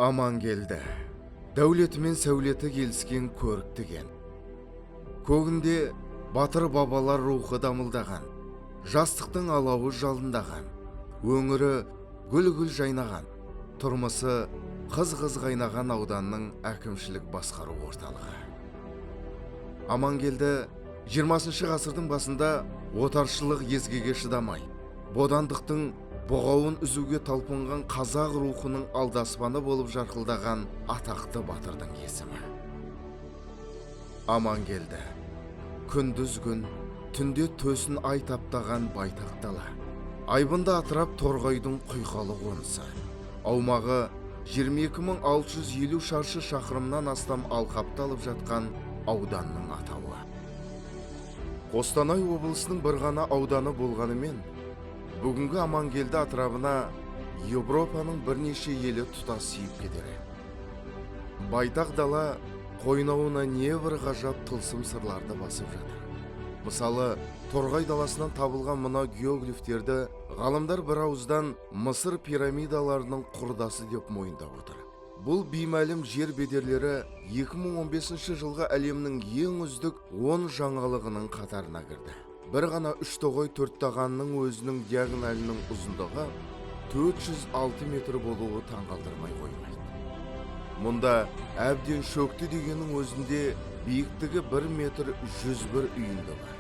Аман келді. Дәулеті мен сәулеті келіскен көріктіген. Көгінде батыр бабалар рухы дамылдаған, жастықтың алауы жалындаған, өңірі гүл-гүл жайнаған, тұрмысы қыз-қыз қайнаған ауданның әкімшілік басқару орталығы. Амангелді 20 ғасырдың басында отаршылық езгеге шыдамай, бодандықтың бұғауын үзуге талпынған қазақ рухының алдаспаны болып жарқылдаған атақты батырдың есімі. Амангелді күндіз күн, түнде төсін ай таптаған байтақ дала. Айбынды атырап торғайдың құйқалы қонысы. Аумағы 22.650 шаршы шақырымнан астам алқапты алып жатқан ауданның атауы. Қостанай облысының бір ғана ауданы болғанымен, бүгінгі Амангелді атырабына Европаның бірнеше елі тұтас сиып кетері. Байтақ дала қойнауына небір ғажап тылсым сырларды басып жатыр. Мысалы, Торғай даласынан табылған мына геоглифтерді ғалымдар бір ауыздан Мысыр пирамидаларының құрдасы деп мойындап отыр. Бұл беймәлім жер бедерлері 2015 жылғы әлемнің ең үздік 10 жаңалығының қатарына кірді. Бір ғана Үштоғай Төрттағанның өзінің диагоналінің ұзындығы 406 метр болуы таңғалдырмай қоймайды. Мұнда әбден шөкті дегеннің өзінде биіктігі 1 метр 101 үйінді бар.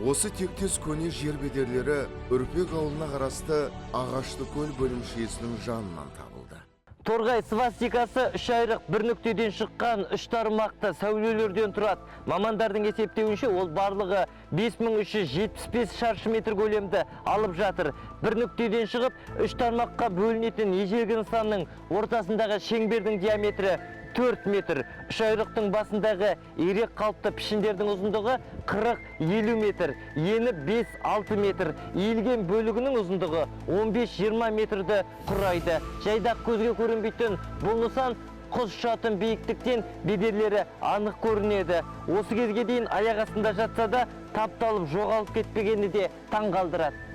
Осы тектес көне жер бедерлері Үрпек ауылына қарасты Ағаштыкөл бөлімшесінің жанынан табылды. Торғай свастикасы 3 айрық бір нүктеден шыққан 3 тармақты сәулелерден тұрады. Мамандардың есептеуінше ол барлығы 5375 шаршы метр көлемді алып жатыр. Бір нүктеден шығып 3 тармаққа бөлінетін ежелгі нысанның ортасындағы шеңбердің диаметрі 4 метр. 3 айрықтың басындағы ирек қалыпты пішіндердің ұзындығы 40-50 метр, ені 5-6 метр, иілген бөлігінің ұзындығы 15-20 метрді құрайды. Жайдақ көзге көрінбейтін бұл нысан құз ұшатын биіктіктен бедерлері анық көрінеді. Осы кезге дейін аяқ астында жатса да тапталып жоғалып кетпегені де таң қалдырады.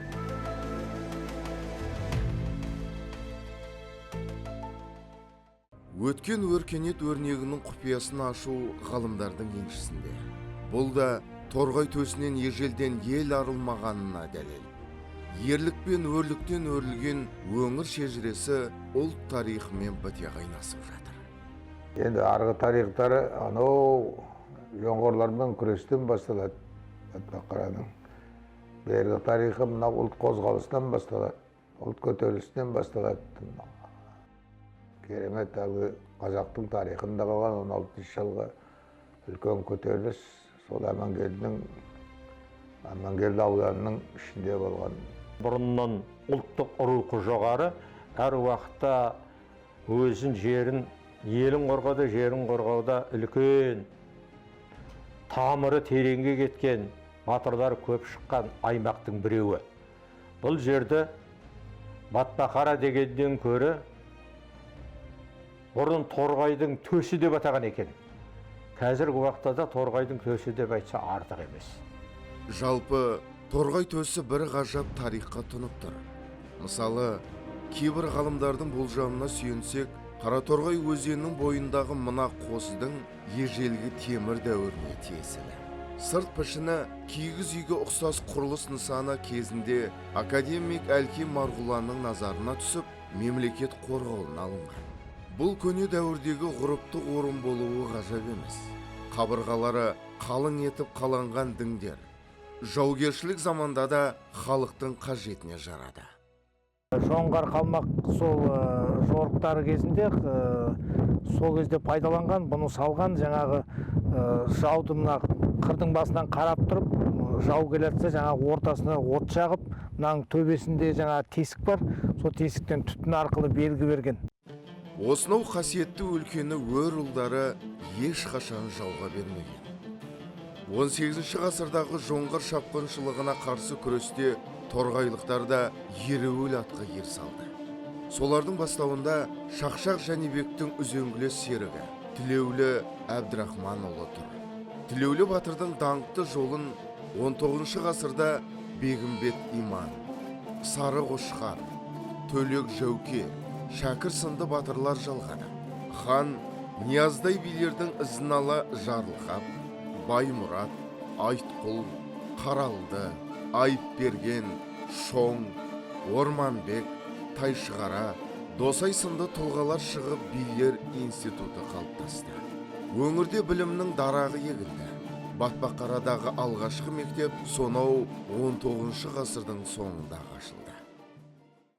Өткен өркениет өрнегінің құпиясын ашу ғалымдардың еншісінде. Бұл да Торғай төсінен ежелден ел арылмағанына дәлел. Ерлік пен өрліктен өрілген өңір шежіресі ұлт тарихымен біте қайнасып жатыр. Енді арғы тарихтары анау жоңғарлармен күрестен басталады. Қарадың. Бергі тарихы мына ұлт қозғалысынан басталады. Ұлт көтерілісінен басталады. Керемет әлгі қазақтың тарихында қалған 16 жылғы үлкен көтеріліс сол Амангелді ауданының ішінде болған. Бұрыннан ұлттық рухы жоғары, әр уақытта өзін жерін, елін қорғауда, жерін қорғауда үлкен тамыры тереңге кеткен батырлар көп шыққан аймақтың біреуі. Бұл жерді Батпақара дегеннен көрі бұрын Торғайдың төсі деп атаған екен. Қазіргі уақытта да Торғайдың төсі деп айтса артық емес. Жалпы Торғай төсі бір ғажап тарихқа тұнып тұр. Мысалы, кейбір ғалымдардың болжамына сүйенсек, Қараторғай өзенінің бойындағы мына қосыдың ежелгі темір дәуіріне тиесілі. Сырт пішіні кигіз үйге ұқсас құрылыс нысаны кезінде академик Әлкей Марғұланның назарына түсіп, мемлекет қорғауына алынған. Бұл көне дәуірдегі ғұрыптық орын болуы ғажап емес. Қабырғалары қалың етіп қаланған діңдер. Жаугершілік заманда да халықтың қажетіне жарады. Жоңғар қалмақ сол жорықтары кезінде сол кезде пайдаланған, бұны салған жаңағы жауды мына қырдың басынан қарап тұрып, жау келетсе жаңағы ортасына от жағып, мынаның төбесінде жаңағы тесік бар, сол тесіктен түтін арқылы белгі берген. Осынау қасиетті өлкені өр ұлдары ешқашан жауға бермеген. 18 ғасырдағы жоңғар шапқыншылығына қарсы күресте торғайлықтар да ереуіл атқа ер салды. Солардың бастауында Шақшақ Жәнібектің үзеңгілес серігі Тілеулі Әбдірахманұлы тұр. Тілеулі батырдың даңқты жолын 19 ғасырда Бегімбет Иман, Сары Қошқар, Төлек Жауке, Шәкір сынды батырлар жалғады. хан Нияздай билердің ізін ала Жарылқап, Баймұрат, Айтқұл, Қаралды, Айыпберген, Шоң, Орманбек, Тайшығара, Досай сынды тұлғалар шығып билер институты қалыптасты. Өңірде білімнің дарағы егілді. Батпақарадағы алғашқы мектеп сонау 19 ғасырдың соңында ашылды.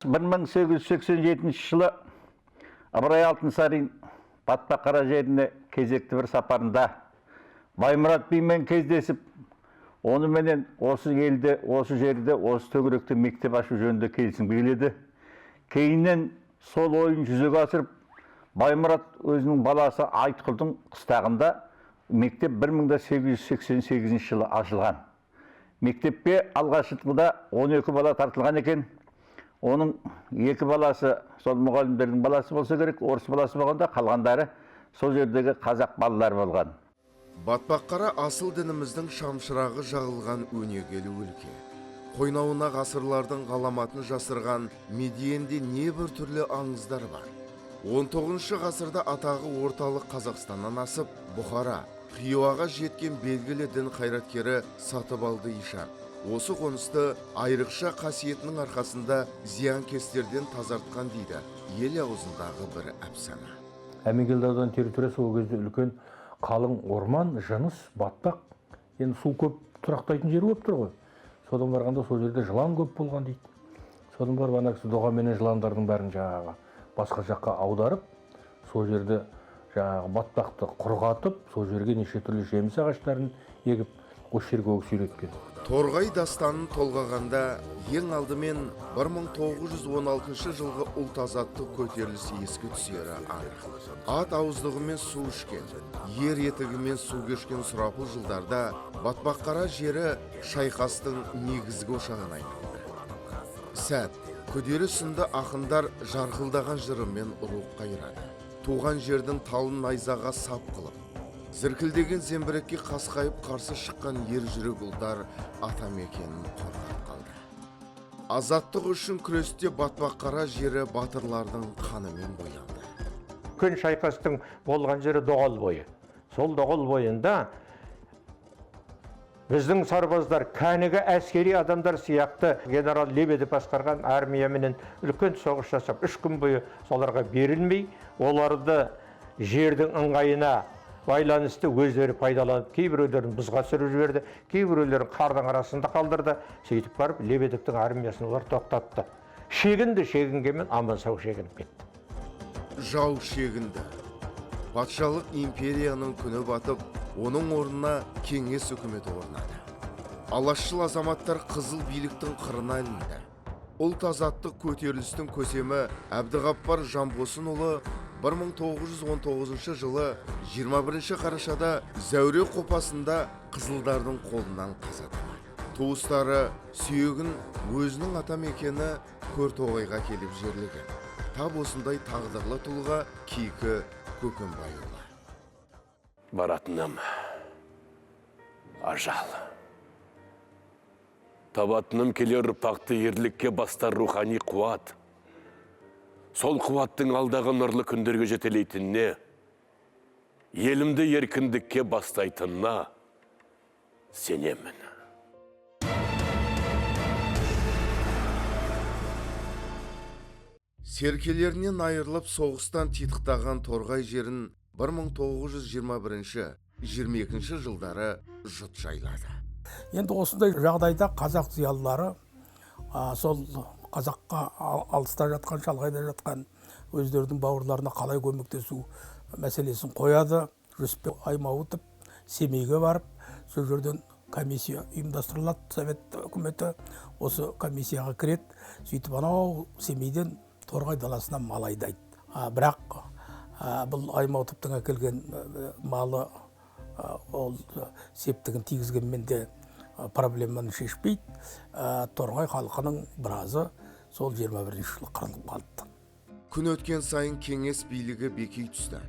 1887 жылы Ыбырай Алтынсарин Батпақара жеріне кезекті бір сапарында Баймұрат бимен кездесіп, оныменен осы елде, осы жерде, осы төгіректе мектеп ашу жөнінде келісімге келеді. Кейіннен сол ойын жүзеге асырып, Баймұрат өзінің баласы Айтқұлдың қыстағында мектеп 1888 жылы ашылған. Мектепке алғашқыда 12 бала тартылған екен. Оның 2 баласы сол мұғалімдердің баласы болса керек, орыс баласы болғанда, қалғандары сол жердегі қазақ балалары болған. Батпаққара асыл дініміздің шамшырағы жағылған өнегелі өлке. Қойнауына ғасырлардың ғаламатын жасырған Медиенде небір түрлі аңыздар бар. 19 ғасырда атағы орталық Қазақстаннан асып, Бұхара, Хиуаға жеткен белгілі дін қайраткері Сатыбалды Ишан осы қонысты айрықша қасиетінің арқасында зиянкестерден тазартқан дейді ел аузындағы бір әпсана. Әмеңгелді аудан территориясы ол кезде үлкен қалың орман, жыныс, батпақ. Енді су көп тұрақтайтын жері көп тұр ғой. Содан барғанда сол жерде жылан көп болған дейді. Содан барып ана кісі доғаменен жыландардың бәрін жаңағы басқа жаққа аударып, сол жерде жаңағы батпақты құрғатып, сол жерге неше түрлі жеміс ағаштарын егіп, осы жерге сүйреткен. Торғай дастанын толғағанда ең алдымен 1916 жылғы ұлт азаттық көтеріліс еске түсері анық. Ат ауыздығымен су ішкен, ер етігімен су кешкен сұрапыл жылдарда Батпаққара жері шайқастың негізгі ошағына айналды. Сәт, күдері сынды ақындар жарқылдаған жырымен рух қайрады. Туған жердің талын найзаға сап қылып, зіркілдеген зембірекке қасқайып қарсы шыққан ер жүрек ұлдар атамекенін қорғап қалды. Азаттық үшін күресте Батпаққара жері батырлардың қанымен боялды. Үлкен шайқастың болған жері Доғал бойы. Сол Доғал бойында біздің сарбаздар кәнігі әскери адамдар сияқты генерал Лебедев басқарған армияменен үлкен соғыс жасап 3 күн бойы соларға берілмей, оларды жердің ыңғайына байланысты өздері пайдаланып, кейбіреулерін бұзға сүріп жіберді, кейбіреулерін қардың арасында қалдырды. Сөйтіп барып Лебедевтің армиясын олар тоқтатты. Шегінгенмен аман сау шегініп кетті. Жау шегінді. Патшалық империяның күні батып, оның орнына кеңес үкіметі орнады. Алашшыл азаматтар қызыл биліктің қырына ілінді. Ұлт азаттық көтерілістің көсемі Әбдіғаппар Жанбосынұлы 1919 жылы 21 қарашада Зәуре қопасында қызылдардың қолынан қаза тапты. Туыстары сүйегін өзінің атамекені Көртоғайға келіп жерлеген. Тап осындай тағдырлы тұлға Кейкі Көкембайұлы. Баратыным ажал. Табатыным келер ұрпақты ерлікке бастар рухани қуат. Сол қуаттың алдағы нұрлы күндерге жетелейтініне, елімді еркіндікке бастайтынына сенемін. Серкелерінен айырылып соғыстан титықтаған Торғай жерін 1921-22 жылдары жұт жайлады. Енді осындай жағдайда қазақ зиялылары сол қазаққа алыста жатқан, шалғайда жатқан өздерінің бауырларына қалай көмектесу мәселесін қояды. Жүсіпбек Аймауытов Семейге барып, сол жерден комиссия ұйымдастырылады. Совет үкіметі осы комиссияға кіреді. Сөйтіп анау Семейден Торғай даласына мал айдайды. Бірақ бұл Аймауытовтың әкелген малы ол септігін тигізгенмен де проблеманы шешпейді. Торғай халқының біразы сол 21 жылы қырылып қалды. Күн өткен сайын кеңес билігі бекей түсті.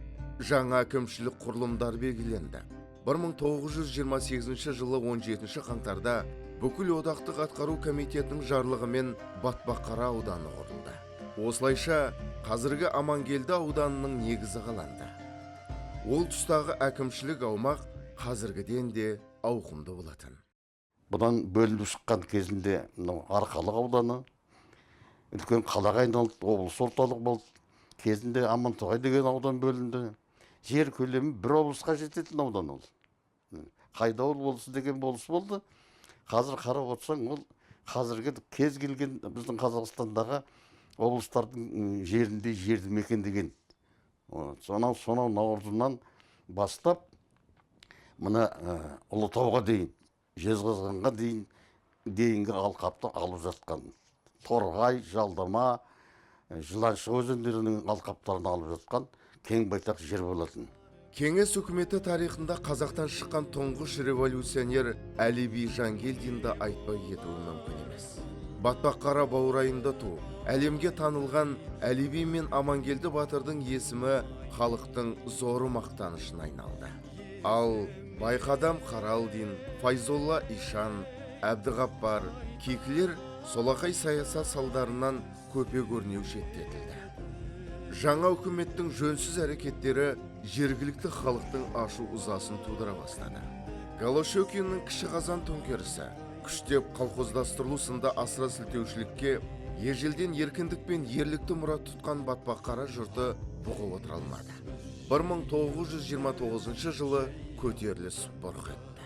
Жаңа әкімшілік құрылымдар белгіленді. 1928 жылы 17 қаңтарда бүкіл одақтық атқару комитетінің жарлығымен Батпаққара ауданы құрылды. Осылайша қазіргі Амангелді ауданының негізі қаланды. Ол тұстағы әкімшілік аумақ қазіргіден де ауқымды болатын. Бұдан бөлініп шыққан кезінде Арқалық ауданы үлкен қалаға айналды, облыс орталық болды. Кезінде Амантоғай деген аудан бөлінді. Жер көлемі бір облысқа жететін аудан ол. Қайдауыл болысы деген болыс болды. Қазір қарап отырсаң, ол қазіргі кез келген біздің Қазақстандағы облыстардың жерінде жерді мекендеген. Сонау Наурызынан бастап мына Ұлытауға дейін, Жезқазғанға дейінгі алқапты алып жатқан. Торғай, Жалдама, Жыланшы өзендерінің алқаптарын алып жатқан кең байтақ жер болатын. Кеңес үкіметі тарихында қазақтан шыққан тұңғыш революционер Әлиби Жангелдинді айтпай кетуі мүмкін емес. Батпаққара баурайында туып, әлемге танылған Әлиби мен Амангелді батырдың есімі халықтың зоры мақтанышына айналды. Ал Байқадам Қаралдин, Файзолла Ишан, Әбдіғаппар, Кекілер солақай саясат салдарынан көпе көрнеу шеттетілді. Жаңа үкіметтің жөнсіз әрекеттері жергілікті халықтың ашу ызасын тудыра бастады. Голощекиннің кіші қазан төңкерісі, күштеп колхоздастырылу сынды асыра сілтеушілікке ежелден еркіндік пен ерлікті мұрат тұтқан Батпаққара жұрты бұғып отыра алмады. 1929 жылы көтеріліс бұрқ етті.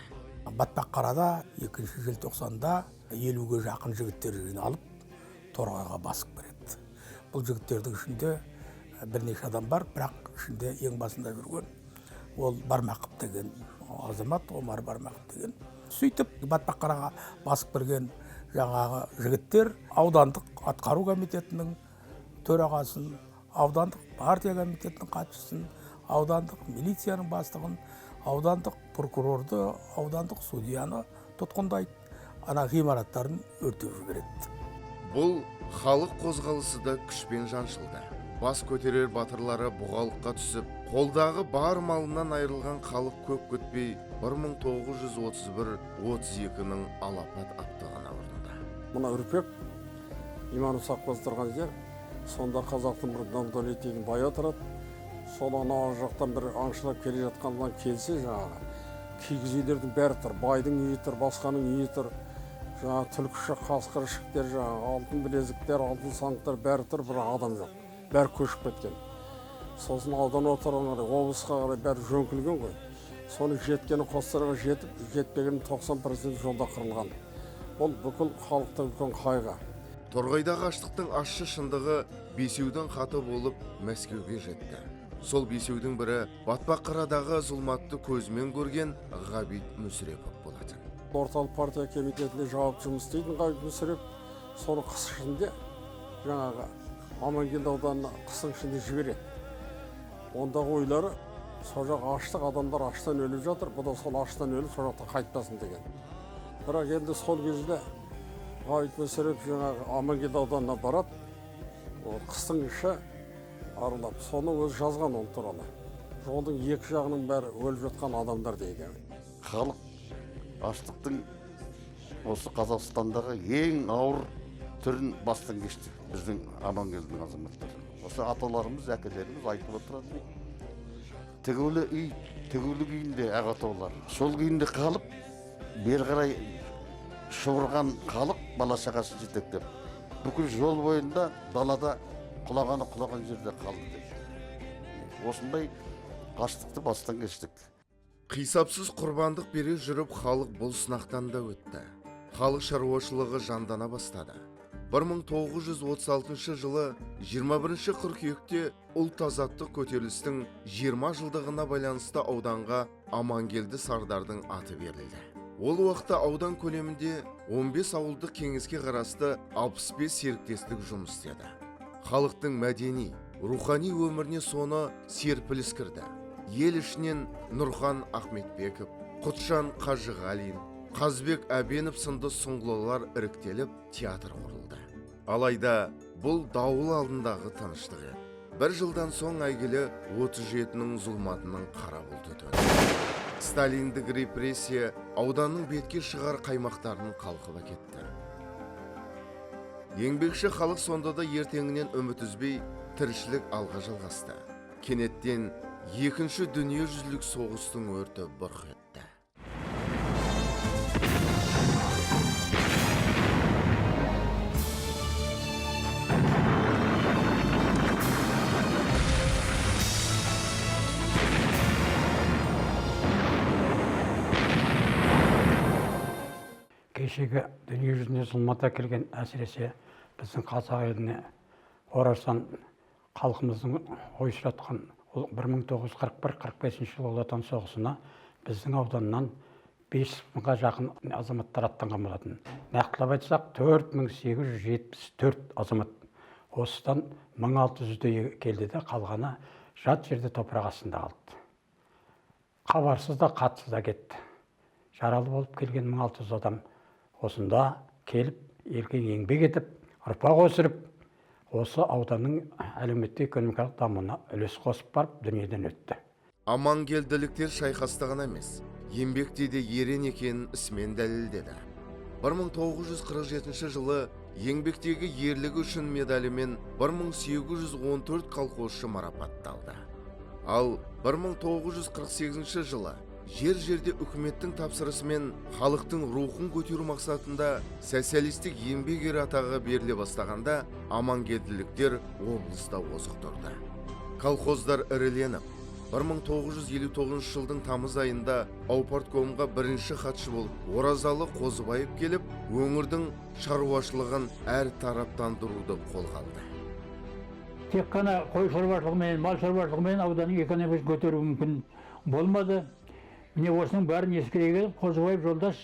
Батпаққарада 2 желтоқсанда 50-ге жақын жігіттер жиналып Торғайға басып кіреді. Бұл жігіттердің ішінде бірнеше адам бар, бірақ ішінде ең басында жүрген ол Бармақов деген азамат, Омар Бармақов деген. Сөйтіп Батпаққараға басып кірген жаңағы жігіттер аудандық атқару комитетінің төрағасын, аудандық партия комитетінің хатшысын, аудандық милицияның бастығын, аудандық прокурорды, аудандық судьяны тұтқындайды, ана ғимараттарын өртеп жібереді. Бұл халық қозғалысы да күшпен жаншылды. Бас көтерер батырлары бұғалыққа түсіп, қолдағы бар малынан айырылған халық көп күтпей 1931-32-ның алапат аптығына ұрынды. Мына үрпек, иманы сақпастырған жер, сонда қазақтың бір даңдан етегін бая тұрады. Сол анау жақтан бір аңшылап келе жатқаннан келсе, жаңағы кигіз үйлердің бәрі тұр, байдың үйі тұр, басқаның үйі тұр. Жаңағы түлкіші, қасқыр ішіктер, жаңағы алтын білезіктер, алтын саңықтар бәрі тұр, бір адам жоқ. Бәрі көшіп кеткен. Сосын аудан орталығына облысқа қарай бәрі жөңкілген ғой. Соны жеткені Қостарға жетіп, жетпегені 90% жолда қырылған. Бұл бүкіл халықтың үлкен қайғы. Торғайдағы аштықтың ащы шындығы бесеудің хаты болып Мәскеуге жетті. Сол бесеудің бірі Батпаққарадағы зұлматты көзімен көрген Ғабит Мүсірепов болатын. Орталық партия комитетінде жауапты жұмыс істейтін Ғабит Мүсірепов соны қыс ішінде жаңағы Амангелді ауданына қыстың ішінде жібереді. Ондағы ойлары, сол жақ аштық, адамдар аштан өліп жатыр, бұл да сол аштан өліп сол жақта қайтпасын деген. Бірақ енді сол кезде Ғабит Мүсірепов жаңағы Амангелді ауданына барады, қыстың іші аралап, соны өзі жазған ол туралы. Жолдың екі жағының бәрі өліп жатқан адамдар дейді. Халық аштықтың осы Қазақстандағы ең ауыр түрін бастан кешті біздің Амангелдінің азаматтары. Осы аталарымыз, әкелеріміз айтып отырады. Тігулі үй, тігулі күйінде ағатаулар. Сол күйінде қалып, бері қарай шұбырған халық бала шағасын жетектеп. Бүкіл жол бойында далада құлаған жерде қалды дейді. Осындай аштықты бастан кештік. Қисапсыз құрбандық бере жүріп халық бұл сынақтан да өтті. Халық шаруашылығы жандана бастады. 1936 жылы 21 қыркүйекте ұлт азаттық көтерілістің 20 жылдығына байланысты ауданға Амангелді Сардардың аты берілді. Ол уақытта аудан көлемінде 15 ауылдық кеңеске қарасты 65 серіктестік жұмыс істеді. Халықтың мәдени, рухани өміріне соны серпіліс кірді. Ел ішінен Нұрхан Ахметбеков, Құтжан Қажығалин, Қазбек Әбенов сынды сұңғылалар іріктеліп театр құрылды. Алайда бұл дауыл алдындағы тыныштық еді. Бір жылдан соң әйгілі 37-нің зұлматының қара бұлты төнді. Сталиндік репрессия ауданның бетке шығар қаймақтарын қалқып әкетті. Еңбекші халық сонда да ертеңінен үміт үзбей тіршілік алға жалғасты. Кенеттен екінші дүниежүзілік соғыстың өрті бұрқ етті. Кешегі дүниежүзіне зұлмат әкелген, әсіресе біздің қазақ еліне орасан халқымыздың ойсыратқан 1941-45 жылы ұлы отан соғысына біздің ауданнан 5000-ға жақын азаматтар аттанған болатын. Нақтылап айтсақ 4874 азамат. Осыдан 1600-де келді де, қалғаны жат жерде топырақ астында қалды. Хабарсыз да қатсыз да кетті. Жаралы болып келген 1600 адам осында келіп, елге еңбек етіп, ұрпақ өсіріп, осы ауданның әлеуметтік экономикалық дамуына үлес қосып барып дүниеден өтті. Амангелділіктер шайқастығын емес, еңбекте де ерен екенін ісімен дәлелдеді. 1947 жылы еңбектегі ерлігі үшін медалімен 1814 колхозшы марапатталды. Ал 1948 жылы жер-жерде үкіметтің тапсырысымен халықтың рухын көтеру мақсатында социалистік еңбек ері атағы беріле бастағанда амангелділіктер облыста озық тұрды. Колхоздар іріленіп, 1959 жылдың тамыз айында аупарткомға бірінші хатшы болып Оразалы Қозыбаев келіп, өңірдің шаруашылығын әр тараптандыруды қолға алды. Тек қана қой шаруашылығымен, мал шаруашылығымен ауданның экономикасын көтеру мүмкін болмады. Міне осының бәрін ескере келіп, Қозыбаев жолдас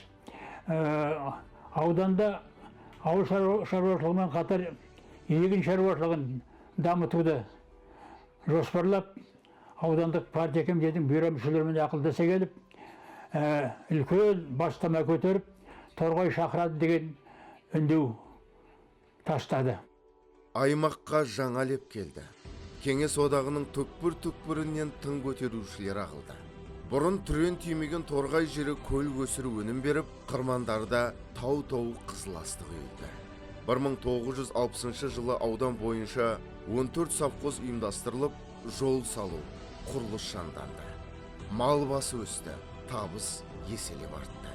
ауданда ауыл шаруашылығымен қатар егін шаруашылығын дамытуды жоспарлап, аудандық партия комитетінің бюро мүшелерімен ақылдаса келіп, үлкен бастама көтеріп, торғай шақырады деген үндеу тастады. Аймаққа жаңа леп келді. Кеңес одағының түкпір-түкпірінен тың көтерушілер ағылды. Бұрын түрен тимеген торғай жері көл өсіру өнім беріп, қырмандарда тау-тау қызыл астық үйілді. 1960 жылы аудан бойынша 14 совхоз ұйымдастырылып, жол салу, құрылыс жанданды. Мал басы өсті, табыс еселеп артты.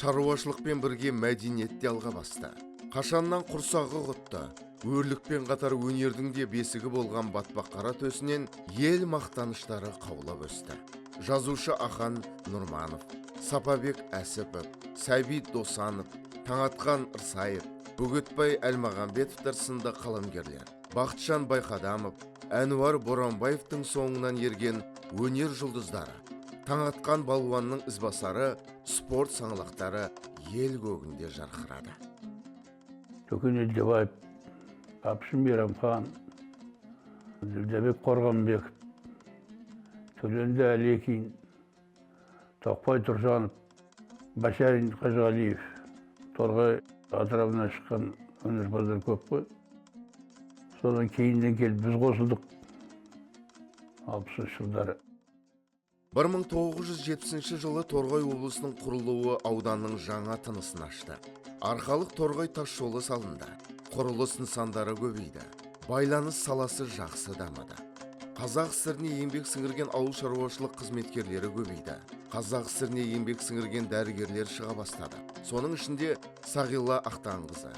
Шаруашылықпен бірге мәдениетте алға басты. Қашаннан құрсағы құтты, өрлікпен қатар өнердің де бесігі болған Батпаққара төсінен ел мақтаныштары қаулап өсті. Жазушы Ахан Нұрманов, Сапабек Әсіпов, Сәбит Досанов, Таңатқан Ырсаев, Бөгетбай Әлмағамбетовтар сынды қаламгерлер, Бақытжан Байқадамов, Әнуар Боранбаевтың соңынан ерген өнер жұлдыздары, Таңатқан балуанның ізбасары, спорт саңлақтары ел көгінде жарқырады. Төкен Елдебаев, Апшын Мейрамхан, Ділдәбек Қорғанбеков, Төленді Әлекин, Тоқбай Тұржанов, Башарин Қажалиев, Торғай атырабынан шыққан өнерпаздар көп қой. Содан кейінден келіп біз қосылдық 60 жылдары. 1970 жылы Торғай облысының құрылуы ауданның жаңа тынысын ашты. Арқалық Торғай тас жолы салынды. Құрылыс нысандары көбейді. Байланыс саласы жақсы дамыды. Қазақ ССР-не еңбек сіңірген ауыл шаруашылық қызметкерлері көбейді. Қазақ ССР-не еңбек сіңірген дәрігерлер шыға бастады. Соның ішінде Сағила Ақтанқызы,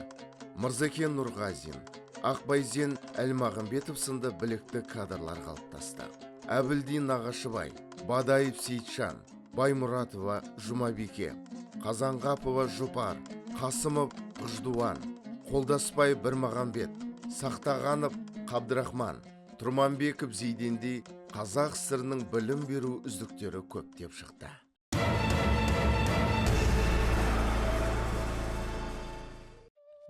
Мырзекен Нұрғазин, Ақбайзен Әлмағамбетов сынды білікті кадрлар қалыптасты. Әбілдин Нағашыбай, Бадаев Сейтжан, Баймұратова Жұмабике, Қазанғапова Жұпар, Қасымов Қыждуан, Қолдаспай Бірмағамбет, Сақтағанов Қабдырахман, Тұрманбеков Зейденди Қазақ ССР-ның білім беру үздіктері көптеп шықты.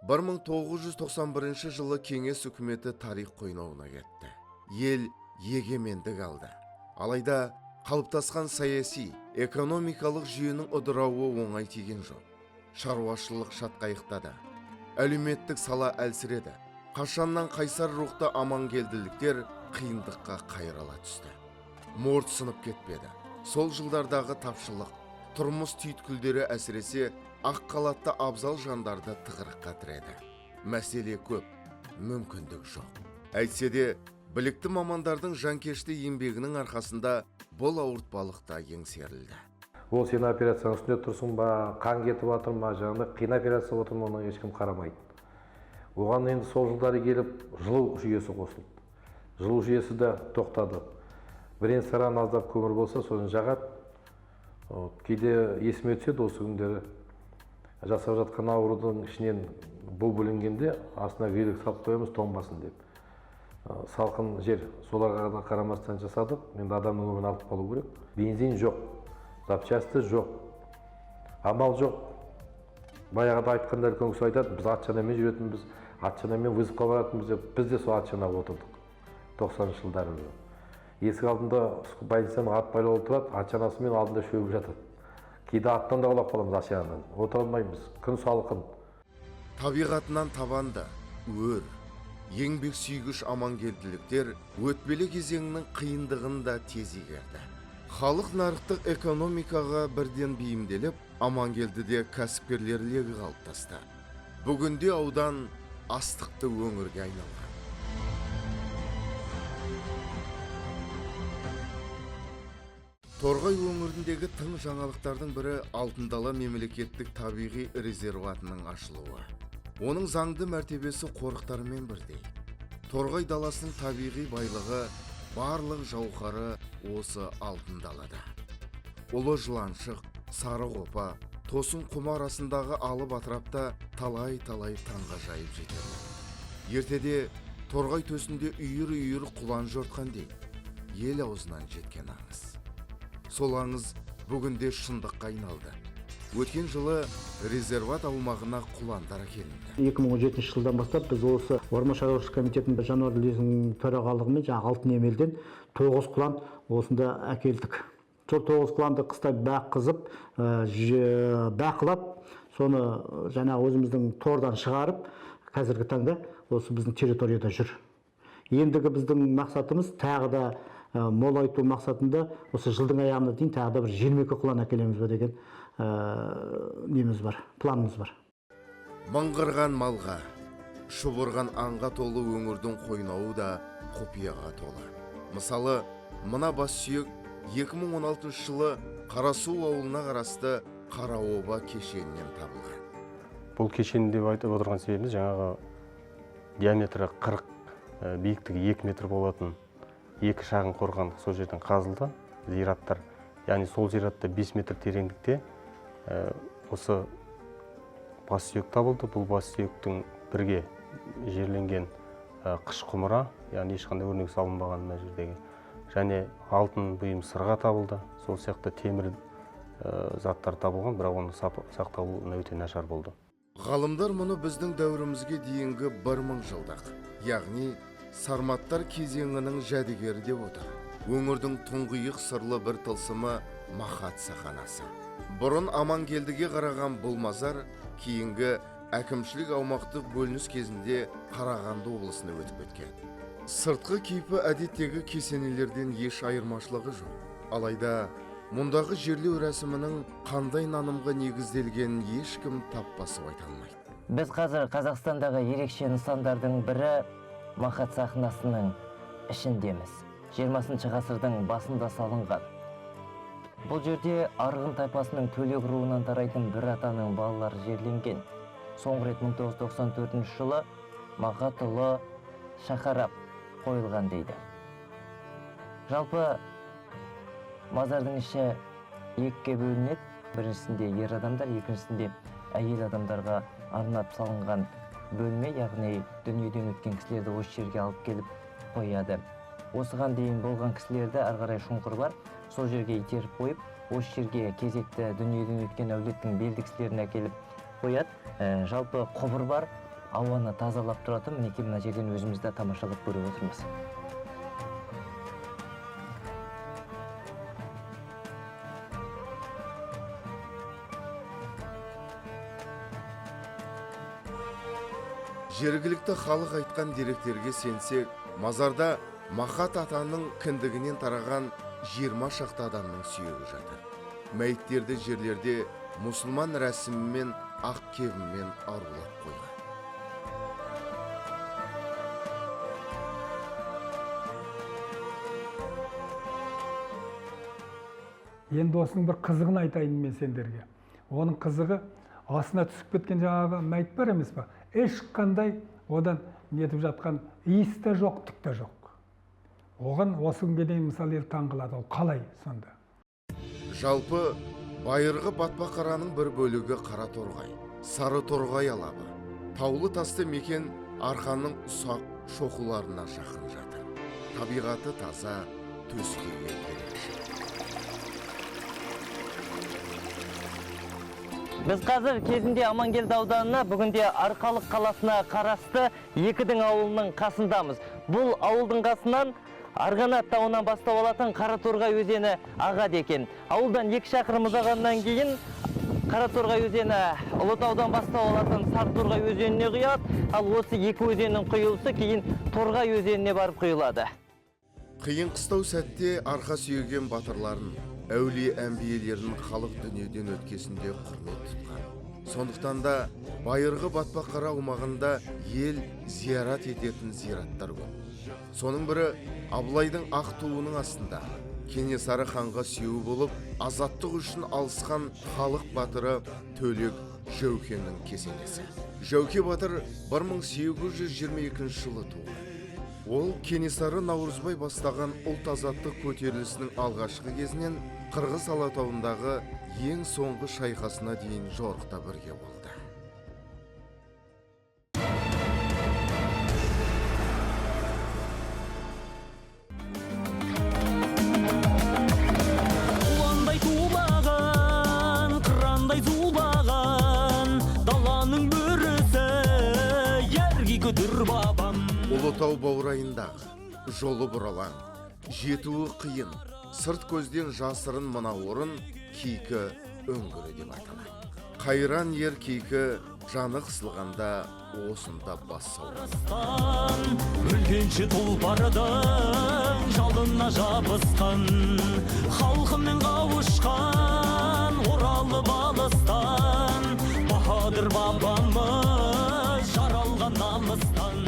Бір 1991 жылы Кеңес үкіметі тарих қойнауына кетті. Ел егемендік алды. Алайда қалыптасқан саяси, экономикалық жүйенің ыдырауы оңай тиген жоқ. Шаруашылық шатқайықтады. Әлеуметтік сала әлсіреді. Қашаннан қайсар рухта амангелділіктер қиындыққа қайрала түсті. Морт сынып кетпеді. Сол жылдардағы тапшылық, тұрмыс түйткілдері әсіресе ақ қалатты абзал жандарды тығырыққа тіреді. Мәселе көп, мүмкіндік жоқ. Әйтсе де, білікті мамандардың жанкешті еңбегінің арқасында бұл ауыртпалықта еңсерілді. Ол сен операцияның үстінде тұрсың ба, қан кетіп жатыр ма, жаңағыдай қиын операция отыр ма, оны ешкім қарамайды. Оған енді сол жылдары келіп жылу жүйесі қосылды. Жылу жүйесі де тоқтады. Бірен саран аздап көмір болса, сосын жағады. Кейде есіме түседі осы күндері жасап жатқан аурудың ішінен бұл бөлінгенде астына гелик салып қоямыз тоңбасын деп. Салқын жер, соларға да қарамастан жасадық. Енді адамның өмірін алып қалу керек. Бензин жоқ, запчасты жоқ, амал жоқ. Баяғыда айтқанда үлкен кісі айтады, біз атшанамен жүретінбіз, атшанамен вызовқа баратынбыз деп, біз де сол атшанаға отырдық 90 жылдары. Есік алдында больницаның ат байлаулы тұрады, атшанасымен алдында шөгіп жатады. Кейде аттан да құлап қаламыз атшанадан. Отыра алмаймыз, күн салқын. Табиғатынан табанды, өр, еңбек сүйгіш амангелділіктер өтпелі кезеңнің қиындығын да тез игерді. Халық нарықтық экономикаға бірден бейімделіп, Амангелдіде кәсіпкерлер легі қалыптасты. Бүгінде аудан астықты өңірге айналған. Торғай өңіріндегі тың жаңалықтардың бірі Алтын дала мемлекеттік табиғи резерватының ашылуы. Оның заңды мәртебесі қорықтармен бірдей. Торғай даласының табиғи байлығы, барлық жауһары осы Алтын далада. Ұлы жыланшық, сары қопа, тосын құм арасындағы алып атырапта талай-талай таңғажайып жетеді. Ертеде Торғай төсінде үйір-үйір құлан жортқан дейді. Ел аузынан жеткен аңыз. Сол аңыз бүгінде шындыққа айналды. Өткен жылы резерват аумағына құландар әкелінді. 2017 жылдан бастап біз осы Орман шаруашылық комитетінің жануарлар дүниесінің төрағалығымен Алтын Емелден 9 құлан осында әкелдік. Сол 9 құланды қыстай баққызып, бақылап, соны жаңа өзіміздің тордан шығарып, қазіргі таңда осы біздің территорияда жүр. Ендігі біздің мақсатымыз тағы да молайту мақсатында осы жылдың аяғына дейін тағы да бір 22 құлан әкелеміз бе деген неміз бар, планымыз бар. Мыңғырған малға, шұбырған аңға толы өңірдің қойнауы да құпияға толы. Мысалы, мына бас сүйек 2016 жылы Қарасу ауылына қарасты Қараоба кешенінен табылған. Бұл кешен деп айтып отырған себебіміз жаңағы диаметрі 40, биіктігі 2 метр болатын екі шағын қорған сол жерден қазылды зираттар. Яғни сол зиратта 5 метр тереңдікте осы бас сүйек табылды. Бұл бас сүйектің бірге жерленген қыш құмыра, яғни ешқандай өрнек салынбаған мына жердегі. Және алтын бұйым сырға табылды. Сол сияқты темір заттар табылған, бірақ оның сақталуы өте нашар болды. Ғалымдар мұны біздің дәуірімізге дейінгі 1000 жылдық, яғни Сарматтар кезеңінің жәдігері деп отыр. Өңірдің тұңғиық сырлы бір тылсымы Махат саханасы. Бұрын Амангелдіге қараған бұл мазар кейінгі әкімшілік аумақтық бөлініс кезінде Қарағанды облысына өтіп кеткен. Сыртқы кейпі әдеттегі кесенелерден еш айырмашылығы жоқ. Алайда мұндағы жерлеу рәсімінің қандай нанымға негізделгенін ешкім тап басып айта алмайды. Біз қазір Қазақстандағы ерекше нысандардың бірі Махат сахнасының ішіндеміз. 20 ғасырдың басында салынған. Бұл жерде Арғын тайпасының Төлек руынан тарайтын бір атаның балалары жерленген. Соңғы рет 1994 жылы Махат ұлы Шахарап қойылған дейді. Жалпы мазардың іші екіге бөлінеді. Біріншісінде ер адамдар, екіншісінде әйел адамдарға арнап салынған бөлме, яғни дүниеден өткен кісілерді осы жерге алып келіп қояды. Осыған дейін болған кісілерді ары қарай шұңқыр бар, сол жерге итеріп қойып, осы жерге кезекті дүниеден өткен әулеттің белді кісілерін әкеліп қояды. Жалпы құбыр бар, ауаны тазалап тұратын, мінекей мына жерден өзімізді тамашалап көріп отырмыз. Жергілікті халық айтқан деректерге сенсек, мазарда Махат атаның кіндігінен тараған 20 шақты адамның сүйегі жатыр. Мәйіттерді жерлерде мұсылман рәсімімен ақ кебімен арулап қойған. Енді осының бір қызығын айтайын мен сендерге. Оның қызығы астына түсіп кеткен жаңағы мәйіт бар емес па? Ешқандай одан нетіп жатқан иіс те жоқ, түк те жоқ. Оған осы күнге дейін мысалы таң қалады. Ол қалай сонда? Жалпы байырғы Батпақараның бір бөлігі Қара торғай, Сары торғай алабы. Таулы тасты мекен арқаның ұсақ шоқыларына жақын жатыр. Табиғаты таза, төскейге ерекше. Біз қазір кезінде Амангелді ауданына, бүгінде Арқалық қаласына қарасты Екідің ауылының қасындамыз. Бұл ауылдың қасынан Арғанат тауынан бастау алатын Қараторғай өзені ағады екен. Ауылдан 2 шақырым ұзағаннан кейін Қараторғай өзені Ұлытаудан бастау алатын Сарыторғай өзеніне құяды, ал осы екі өзеннің құйылысы кейін Торғай өзеніне барып құйылады. Қиын қыстау сәтте арқа сүйеген батырларын, әулие әмбиелерін халық дүниеден өткесінде құрмет тұтқан. Сондықтан да байырғы Батпақара аумағында ел зиярат ететін зираттар көп. Соның бірі Абылайдың ақ туының астында Кенесары ханға сүйеу болып, азаттық үшін алысқан халық батыры Төлек Жәукенің кесенесі. Жәуке батыр 1822 жылы туған. Ол Кенесары Наурызбай бастаған ұлт азаттық көтерілісінің алғашқы кезінен Қырғыз Алатауындағы ең соңғы шайқасына дейін жорықта бірге болды. Құландай тулаған, қырандай зулаған, даланың бөрісі, ерге күдір бабам. Ұлытау баурайындағы жолы бұралаң, жетуі қиын, сырт көзден жасырын мына орын Кейкі өңгірі деп аталады. Қайран ер Кейкі жаны қысылғанда осында бас сауған. Үлкенші тұлпардың жалына жабысқан, халқымен қауышқан оралы балыстан, Бахадыр бабамыз жаралған намыстан.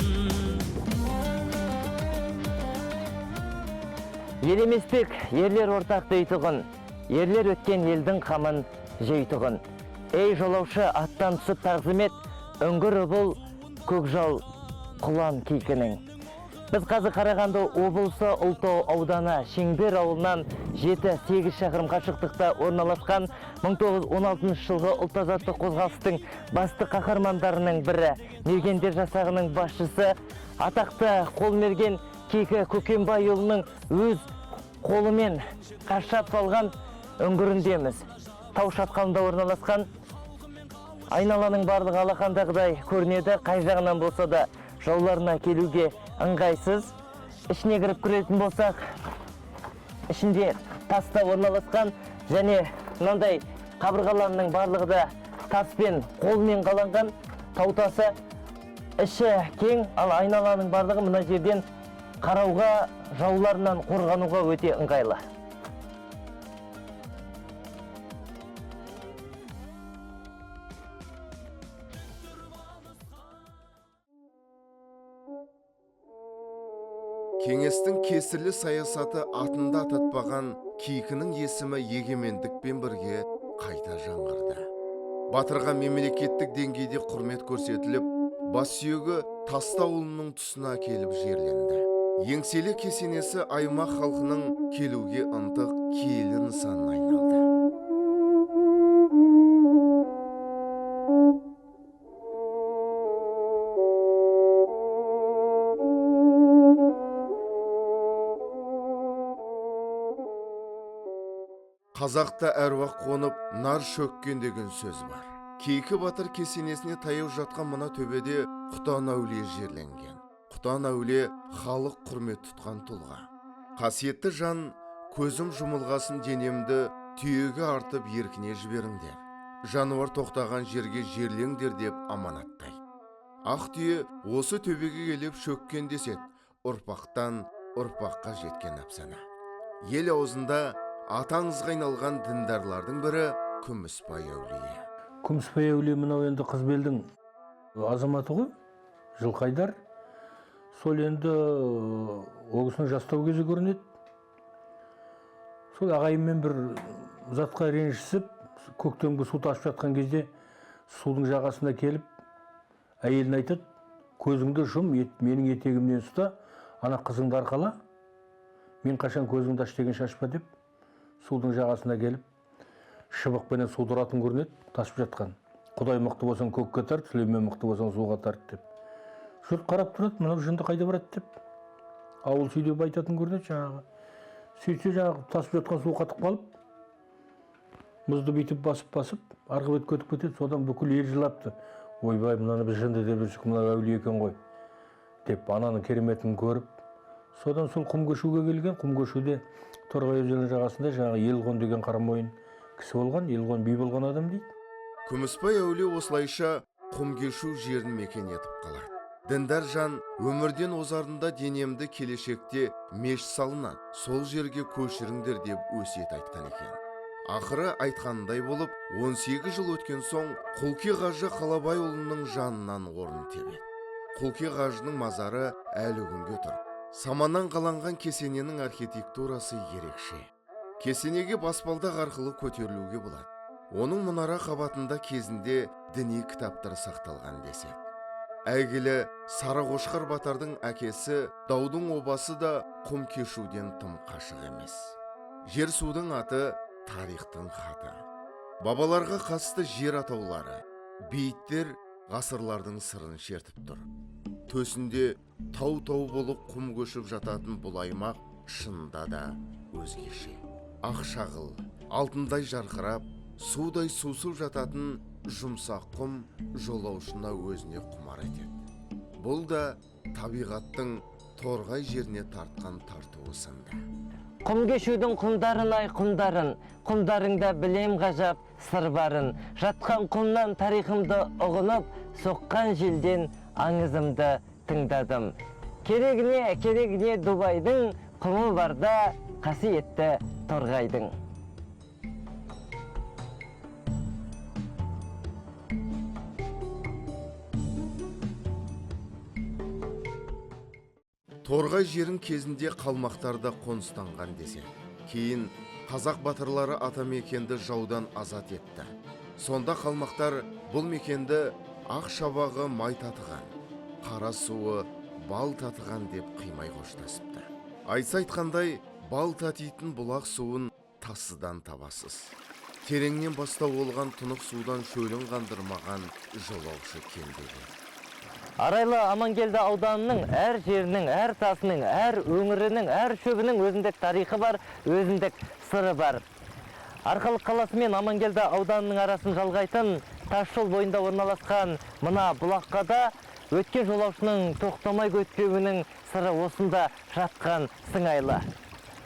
Елеместік ерлер ортақ дейтұғын, ерлер өткен елдің қамын жейтұғын. Ей жолаушы аттан түсіп тағзымет, өңгірі бұл көкжал құлан Кейкінің. Біз қазір Қарағанды облысы Ұлытау ауданы Шеңбер ауылынан 7-8 шақырым қашықтықта орналасқан 1916 жылғы ұлт азаттық қозғалыстың басты қаһармандарының бірі, мергендер жасағының басшысы, атақты қолмерген Кейкі Көкембайұлының өз қолымен қашап салған өңгіріндеміз. Тау шатқалында орналасқан, айналаның барлығы алақандағыдай көрінеді, қай жағынан болса да жауларына келуге ыңғайсыз. Ішіне кіріп көретін болсақ, ішінде таста орналасқан және мынандай қабырғаларының барлығы да таспен қолмен қаланған тау тасы. Іші кең, ал айналаның барлығы мына жерден қарауға, жауларынан қорғануға өте ыңғайлы. Кеңестің кесірлі саясаты атында ататпаған Кейкінің есімі егемендікпен бірге қайта жаңғырды. Батырға мемлекеттік деңгейде құрмет көрсетіліп, бас сүйегі Тастауылының тұсына келіп жерленді. Еңселі кесенесі аймақ халқының келуге ынтық киелі нысанына айналды. Қазақта әруақ қонып, нар шөккен деген сөз бар. Кейкі батыр кесенесіне таяу жатқан мына төбеде Құтан әулие жерленген. Құтан әулие халық құрмет тұтқан тұлға. Қасиетті жан, көзім жұмылғасын денемді түйеге артып еркіне жіберіңдер. Жануар тоқтаған жерге жерлеңдер деп аманаттайды. Ақ түйе осы төбеге келіп шөккен десет, ұрпақтан ұрпаққа жеткен әпсана. Ел аузында атаңызға айналған діндарлардың бірі Күміспай әулие. Күміспай әулие мынау енді Қызбелдің азаматы ғой, Жылқайдар. Сол енді ол кісінің жастау кезі көрінеді. Сол ағайынмен бір затқа ренжісіп, көктемгі су тасып жатқан кезде судың жағасына келіп, әйелін айтады, көзіңді жұм, менің етегімнен ұста, ана қызыңды арқала, мен қашан көзіңді аш деген шашпа деп, судың жағасына келіп, шыбықпенен суды ұратын көрінеді, тасып жатқан. Құдай мықты болсаң көкке тарт, Сүлеймен мықты болсаң суға тарт деп. Жұрт қарап тұрады, мынау жынды қайда барады деп. Ауыл сөйлеп айтатын көрінеді жаңағы. Сөйтсе жаңағы тасып жатқан су қатып қалып, мұзды бүйтіп басып, арғы бет көтіп кетеді, содан бүкіл ел жылапты. Ойбай, мынаны біз жынды деп жүрсек, мынау әулие екен ғой деп, ананың кереметін көріп, содан сол құм көшуге келген, құм көшуде Торғай өзенінің жағасында жаңағы Елғон деген қарамойын кісі болған, Елғон би болған адам дейді. Күміспай әулие осылайша құмкешу жерін мекен етіп қалады. Діндар жан өмірден озарында денемді келешекте мешіт салынады, сол жерге көшіріңдер деп өсиет айтқан екен. Ақыры айтқандай болып, 18 жыл өткен соң Құлке қажы Қалабайұлының жанынан орын тебеді. Құлке қажының мазары әлі күнге тұр. Саманнан қаланған кесененің архитектурасы ерекше. Кесенеге баспалдақ арқылы көтерілуге болады. Оның мұнара қабатында кезінде діни кітаптар сақталған десек. Әйгілі Сарықошқар батардың әкесі Даудың обасы да құмкешуден тым қашық емес. Жер судың аты тарихтың хаты. Бабаларға қатысты жер атаулары, бейіттер ғасырлардың сырын шертіп тұр. Төсінде тау-тау болып құм көшіп жататын бұл аймақ шынында да өзгеше. Ақшағыл, алтындай жарқырап, судай сусып жататын жұмсақ құм жолаушына өзіне құмар етеді. Бұл да табиғаттың Торғай жеріне тартқан тартуы сынды. Құм кешудің құмдарын ай құмдарын, құмдарыңда білем ғажап сыр барын. Жатқан құмнан тарихымды ұғынып, соққан желден аңызымды тыңдадым. Керегіне Дубайдың, құмы барда қасиетті Торғайдың. Торғай жерін кезінде қалмақтарда қоныстанған десе. Кейін қазақ батырлары атамекенді жаудан азат етті. Сонда қалмақтар бұл мекенді ақ шабағы май татыған, қара суы бал татыған деп қимай қоштасыпты. Айтса айтқандай, бал татитын бұлақ суын тассыдан табасыз. Тереңнен бастау болған тұнық судан шөлін қандырмаған жолаушы кемдеген. Арайлы Амангелді ауданының әр жерінің, әр тасының, әр өңірінің, әр шөбінің өзіндік тарихы бар, өзіндік сыры бар. Арқалық қаласы мен Амангелді ауданының арасын жалғайтын тасжол бойында орналасқан мына бұлаққа да өткен жолаушының тоқтамай өтпеуінің сыры осында жатқан сыңайлы.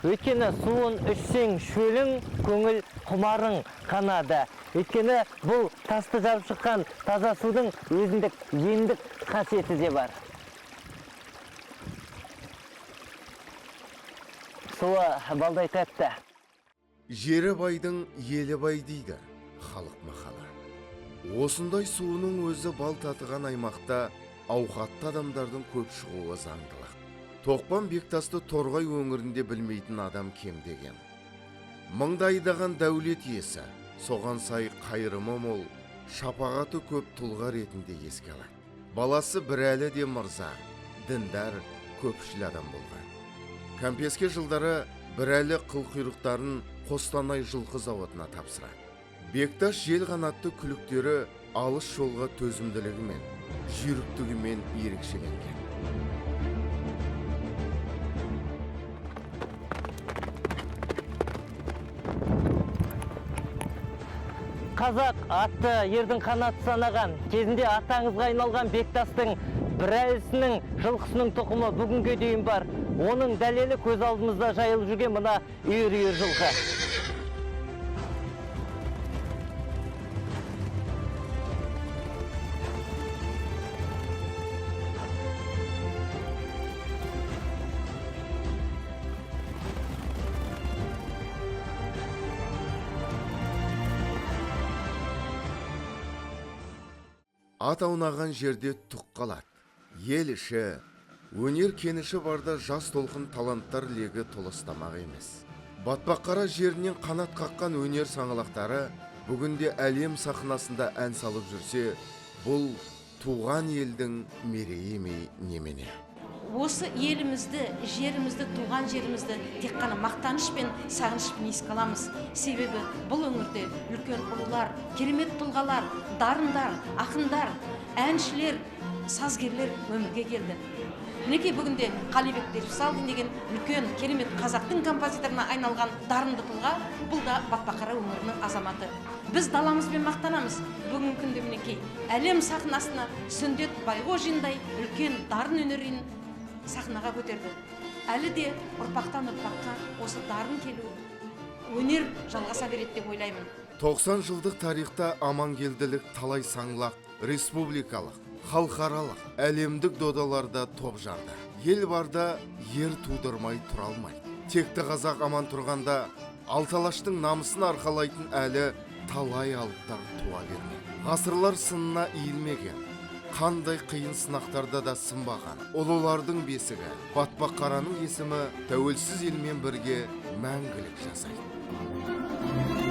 Өйткені суын ішсең шөлің, көңіл құмарың қанады. Өйткені бұл тасты жарып шыққан таза судың өзіндік емдік қасиеті де бар. Суы балдай тәтті. Жері байдың елі бай дейді халық мақалы. Осындай суының өзі бал татыған аймақта ауқатты адамдардың көп шығуы заңдылық. Тоқпан Бектасты Торғай өңірінде білмейтін адам кем деген. Мыңды айдаған дәулет иесі, соған сай қайырымы мол, шапағаты көп тұлға ретінде еске алады. Баласы Бірәлі де мырза, діндар, көпшіл адам болған. Кәмпеске жылдары Бірәлі қылқұйрықтарын Қостанай жылқы зауытына тапсырады. Бектас жел қанатты күліктері алыс жолға төзімділігімен, жүйріктігімен ерекшеленген. Қазақ атты ердің қанаты санаған, кезінде атаңызға айналған Бектастың Бірәлісінің жылқысының тұқымы бүгінге дейін бар. Оның дәлелі көз алдымызда жайылып жүрген мына үйір-үйір жылқы. ат аунаған жерде түк қалады. Ел іші, өнер кеніші барда жас толқын таланттар легі толыстамақ емес. Батпаққара жерінен қанат қаққан өнер саңылақтары бүгінде әлем сахнасында ән салып жүрсе, бұл туған елдің мерейі ме немене? Осы елімізді, жерімізді, туған жерімізді тек қана мақтаныш пен сағынышпен еске аламыз. Себебі бұл өңірде үлкен ұлылар, керемет тұлғалар, дарындар, ақындар, әншілер, сазгерлер өмірге келді. Мінекей бүгінде Қалибек Дербісалдин деген үлкен керемет қазақтың композиторына айналған дарынды тұлға, бұл да Батпақара өңірінің азаматы. Біз даламызбен мақтанамыз. Бүгінгі күнде мінекей әлем сахнасына Сүндет Байғожиндай үлкен дарын өнерін сахнаға көтерді. Әлі де ұрпақтан ұрпаққа осы дарын келу, өнер жалғаса береді деп ойлаймын. 90 жылдық тарихта амангелділік талай саңлақ, республикалық, халықаралық, әлемдік додаларда топ жарды. Ел барда ер тудырмай тұра алмайды. Текті қазақ аман тұрғанда алталаштың намысын арқалайтын әлі талай алыптар туа бермек. Ғасырлар сынына иілмеген, қандай қиын сынақтарда да сынбаған ұлылардың бесігі Батпаққараның есімі тәуелсіз елмен бірге мәңгілік жасайды.